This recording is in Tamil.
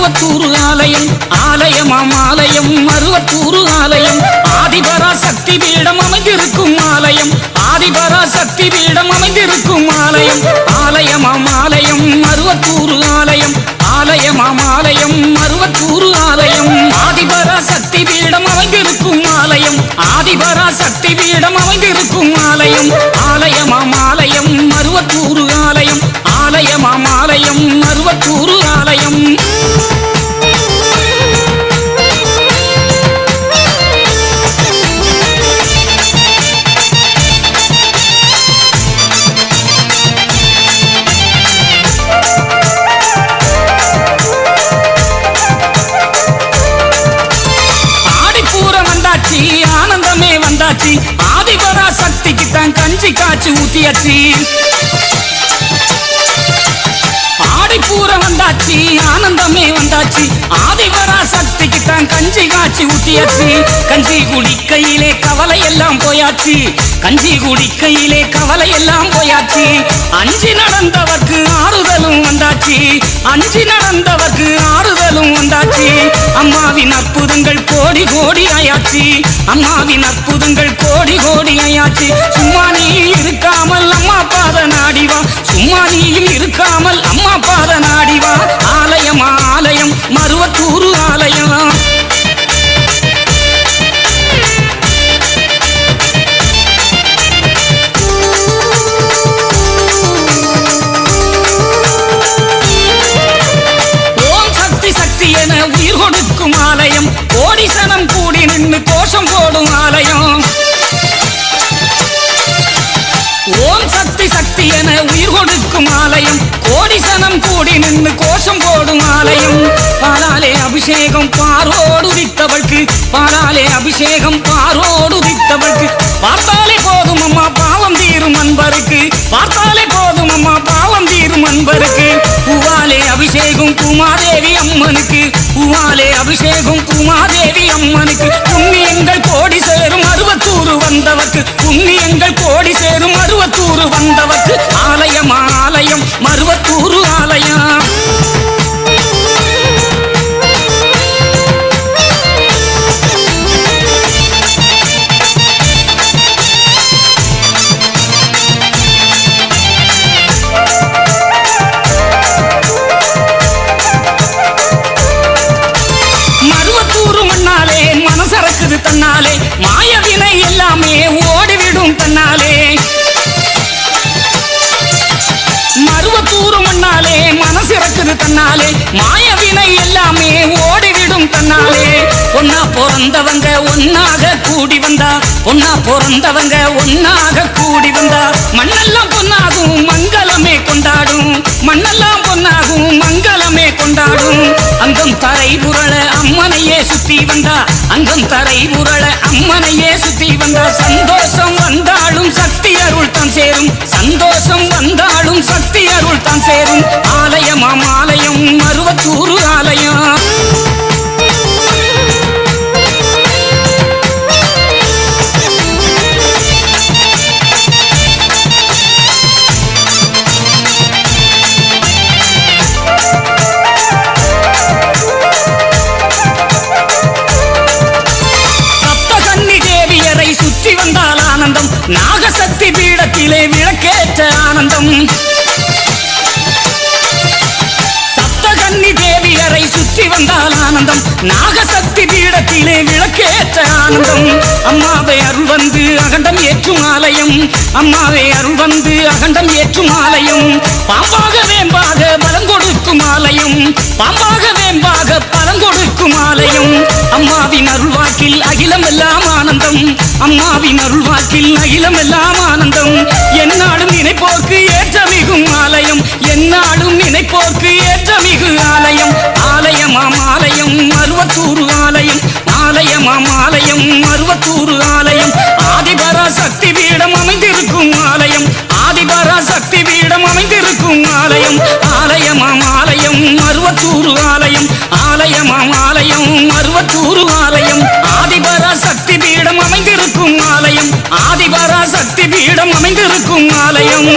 மருவத்தூர் ஆலயம் ஆலயமாம் ஆலயம் மருவத்தூர் ஆலயம் ஆதிபரா சக்தி பீடம் அமைந்திருக்கும் ஆலயம் ஆதிபரா சக்தி பீடம் அமைந்திருக்கும் ஆலயம் ஆலயமாம் ஆலயம் மருவத்தூர் ஆலயம் ஆலயமாம் ஆலயம் மருவத்தூர் ஆலயம் ஆதிபரா சக்தி பீடம் அமைந்திருக்கும் ஆலயம் ஆதிபரா சக்தி பீடம் அமைந்திருக்கும் ஆலயம் ஆலயமாம் ஆலயம் மருவத்தூர் ஆலயம் ஆலயமாம் ஆலயம் மருவத்தூர் ஆலயம் ஆனந்தமே வந்தாச்சு ஆதிபரா சக்திக்கு தான் கஞ்சி காய்ச்சி ஊத்தியாச்சு ஆடிப்பூரம் வந்தாச்சு ஆனந்தமே வந்தாச்சு ஆதிபரா சக்திக்கு தான் கஞ்சி காய்ச்சி ஊத்தியாச்சு கஞ்சி குடிக்கையிலே கவலை எல்லாம் போயாச்சு கஞ்சி குடிக்கையிலே கவலை எல்லாம் போயாச்சு அஞ்சி நடந்தவர்க்கு ஆறுதலும் வந்தாச்சு அஞ்சி நடந்தவர்க்கு ஆறுதலும் வந்தாச்சு அம்மாவின் அற்புதங்கள் கோடி கோடி ஆயாச்சு அம்மாவின் அற்புதங்கள் கோடி கோடி ஆயாச்சு சும்மா நீ இருக்காமல் அம்மா பாத நாடிவா சும்மா நீயும் இருக்காமல் அம்மா பாத நாடிவா ஆலயமா ஆலயம் மருவத்தூர் ஆலயம் உயிர் கொடுக்கும் ஆலயம் கோடி சனம் கூடி நின்று கோஷம் போடும் ஆலயம் ஓம் சக்தி சக்தி என உயிர் கொடுக்கும் ஆலயம் கோடி சனம் கூடி நின்று கோஷம் போடும் ஆலயம் பாலாலே அபிஷேகம் பாரோடு வித்தவൾക്ക് பாலாலே அபிஷேகம் பாரோடு வித்தவൾക്ക് பார்த்தாலே போதும் அம்மா பாவம் தீரும் அன்பருக்கு பார்த்தாலே போதும் அம்மா பாவம் தீரும் அன்பருக்கு பூவாலே அபிஷேகம் பூமாதேவி அம்மனுக்கு பூவாலே அபிஷேகம் பூமாதேவி அம்மனுக்கு புண்ணியங்கள் கோடி சேரும் மருவத்தூர் வந்தவர்க்கு புண்ணியங்கள் கோடி சேரும் மருவத்தூர் வந்தவர்க்கு ஆலயமா ஆலயம் மருவத்தூர் ஆலயம் தன்னாலே மாயவினை எல்லாமே ஓடிவிடும் தன்னாலே மருவத்தூர் மண்ணாலே மனசிறக்குது தன்னாலே மாயவினை எல்லாமே ஓடிவிடும் தன்னாலே பொன்னா பிறந்தவங்க ஒன்னாக கூடி வந்தா பொன்னா பிறந்தவங்க ஒன்னாக கூடி வந்தா மண்ணெல்லாம் பொன்னாகும் மங்களமே கொண்டாடும் மண்ணெல்லாம் பொன்னாகும் மங்களமே கொண்டாடும் அங்கம் தரை புரள அம்மனையே சுத்தி வந்தா அங்கம் தரை புரள அம்மனையே சுத்தி வந்தா சந்தோஷம் வந்தாலும் சக்தி அருள் தான் சேரும் சந்தோஷம் வந்தாலும் சக்தி அருள் தான் சேரும் ஆலயமாம் ஆலயம் மருவத்தூர் ஆலயம் நாகசக்தி பீடத்திலே விளக்கேற்ற ஆனந்தம் சப்தகன்னி தேவியரை சுற்றி வந்தால் ஆனந்தம் நாகசக்தி பீடத்திலே விளக்கேற்ற ஆனந்தம் அம்மாவை அருள் வந்து அகண்டம் ஏற்றும் ஆலயம் அம்மாவை அருள் வந்து அகண்டம் ஏற்றும் ஆலயம் பாம்பாக வேம்பாக பலம் கொடுக்கும் ஆலயம் பாம்பாக வேம்பாக பலம் கொடுக்கும் ஆலயம் அம்மாவின் அருள்வாக்கில் அகிலம் எல்லாம் ஆனந்தம் அம்மாவின் அருள்வாக்கில் அகிலம் எல்லாம் ஆனந்தம் என்னாலும் நினைப்போர்க்கு ஏற்றமிகும் ஆலயம் என்னாலும் நினைப்போர்க்கு ஏற்றமிகு ஆலயம் ஆலயமாம் ஆலயம் மருவத்தூர் ஆலயம் ஆலயமாம் ஆலயம் மருவத்தூர் ஆலயம் ஆதிபரா சக்தி பீடம் அமைந்திருக்கும் ஆலயம் ஆதிபரா சக்தி பீடம் அமைந்திருக்கும் ஆலயம் ஆலயமாம் ஆலயம் மருவத்தூர் ஆலயம் ஆலயமாம் ஆலயம் மருவத்தூர் ஆலயம் ஆதிபரா சக்தி பீடம் அமைந்திருக்கும் ஆலயம் ஆதிபரா சக்தி பீடம் அமைந்திருக்கும் ஆலயம்